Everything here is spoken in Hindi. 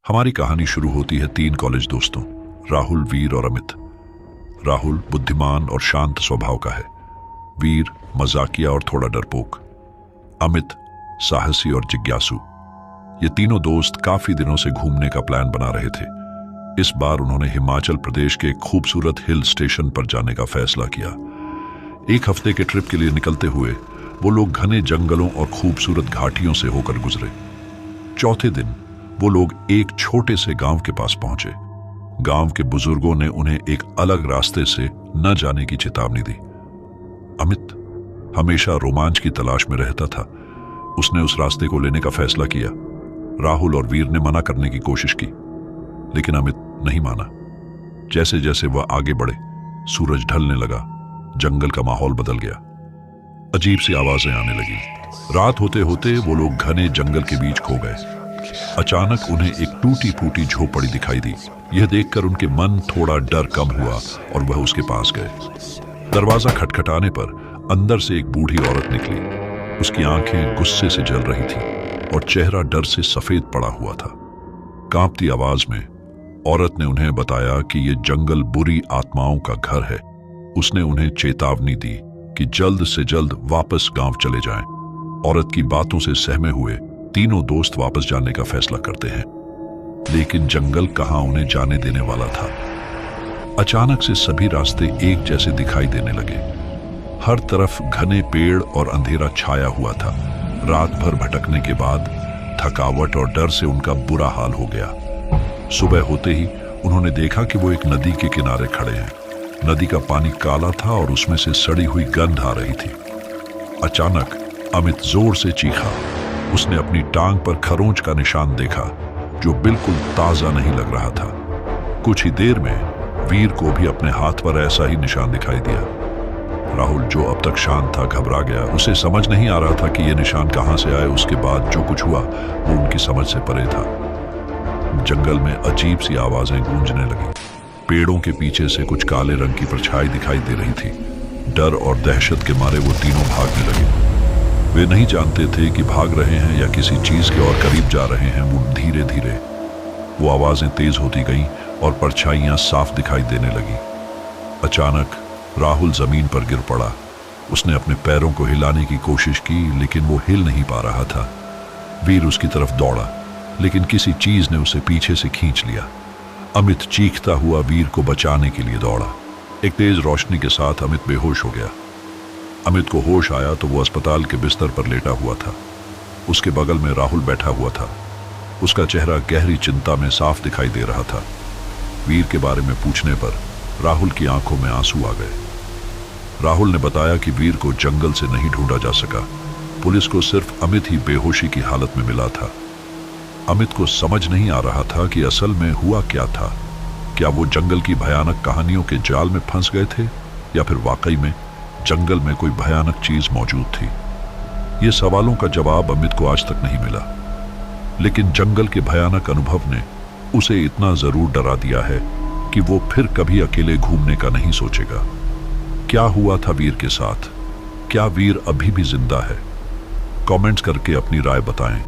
हमारी कहानी शुरू होती है तीन कॉलेज दोस्तों राहुल, वीर और अमित। राहुल बुद्धिमान और शांत स्वभाव का है, वीर मजाकिया और थोड़ा डरपोक, अमित साहसी और जिज्ञासु। ये तीनों दोस्त काफी दिनों से घूमने का प्लान बना रहे थे। इस बार उन्होंने हिमाचल प्रदेश के एक खूबसूरत हिल स्टेशन पर जाने का फैसला किया। एक हफ्ते के ट्रिप के लिए निकलते हुए वो लोग घने जंगलों और खूबसूरत घाटियों से होकर गुजरे। चौथे दिन वो लोग एक छोटे से गांव के पास पहुंचे। गांव के बुजुर्गों ने उन्हें एक अलग रास्ते से न जाने की चेतावनी दी। अमित हमेशा रोमांच की तलाश में रहता था। उसने उस रास्ते को लेने का फैसला किया। राहुल और वीर ने मना करने की कोशिश की, लेकिन अमित नहीं माना। जैसे जैसे वह आगे बढ़े, सूरज ढलने लगा, जंगल का माहौल बदल गया। अजीब सी आवाजें आने लगी। रात होते होते वो लोग घने जंगल के बीच खो गए। अचानक उन्हें एक टूटी फूटी झोपड़ी दिखाई दी। यह देखकर उनके मन थोड़ा डर कम हुआ और वह उसके पास गए। दरवाजा खटखटाने पर अंदर से एक बूढ़ी औरत निकली। उसकी आंखें गुस्से से जल रही थीं और चेहरा डर से सफेद पड़ा हुआ था। कांपती आवाज में औरत ने उन्हें बताया कि यह जंगल बुरी आत्माओं का घर है। उसने उन्हें चेतावनी दी कि जल्द से जल्द वापस गांव चले जाएं। औरत की बातों से सहमे हुए तीनों दोस्त वापस जाने का फैसला करते हैं, लेकिन जंगल कहां उन्हें जाने देने वाला था। अचानक से सभी रास्ते एक जैसे दिखाई देने लगे। हर तरफ घने पेड़ और अंधेरा छाया हुआ था। रात भर भटकने के बाद थकावट और डर से उनका बुरा हाल हो गया। सुबह होते ही उन्होंने देखा कि वो एक नदी के किनारे खड़े हैं। नदी का पानी काला था और उसमें से सड़ी हुई गंध आ रही थी। अचानक अमित जोर से चीखा। उसने अपनी टांग पर खरोंच का निशान देखा, जो बिल्कुल ताजा नहीं लग रहा था। कुछ ही देर में वीर को भी अपने हाथ पर ऐसा ही निशान दिखाई दिया। राहुल, जो अब तक शांत था, घबरा गया। उसे समझ नहीं आ रहा था कि यह निशान कहां से आए। उसके बाद जो कुछ हुआ वो उनकी समझ से परे था। जंगल में अजीब सी आवाजें गूंजने लगी। पेड़ों के पीछे से कुछ काले रंग की परछाई दिखाई दे रही थी। डर और दहशत के मारे वो तीनों भागने लगे। वे नहीं जानते थे कि भाग रहे हैं या किसी चीज के और करीब जा रहे हैं। वो धीरे धीरे वो आवाजें तेज होती गईं और परछाइयां साफ दिखाई देने लगी। अचानक राहुल जमीन पर गिर पड़ा। उसने अपने पैरों को हिलाने की कोशिश की, लेकिन वो हिल नहीं पा रहा था। वीर उसकी तरफ दौड़ा, लेकिन किसी चीज ने उसे पीछे से खींच लिया। अमित चीखता हुआ वीर को बचाने के लिए दौड़ा। एक तेज रोशनी के साथ अमित बेहोश हो गया। अमित को होश आया तो वो अस्पताल के बिस्तर पर लेटा हुआ था। उसके बगल में राहुल बैठा हुआ था। उसका चेहरा गहरी चिंता में साफ दिखाई दे रहा था। वीर के बारे में पूछने पर राहुल की आंखों में आंसू आ गए। राहुल ने बताया कि वीर को जंगल से नहीं ढूंढा जा सका। पुलिस को सिर्फ अमित ही बेहोशी की हालत में मिला था। अमित को समझ नहीं आ रहा था कि असल में हुआ क्या था। क्या वो जंगल की भयानक कहानियों के जाल में फंस गए थे, या फिर वाकई में जंगल में कोई भयानक चीज मौजूद थी? ये सवालों का जवाब अमित को आज तक नहीं मिला, लेकिन जंगल के भयानक अनुभव ने उसे इतना जरूर डरा दिया है कि वो फिर कभी अकेले घूमने का नहीं सोचेगा। क्या हुआ था वीर के साथ? क्या वीर अभी भी जिंदा है? कमेंट्स करके अपनी राय बताएं।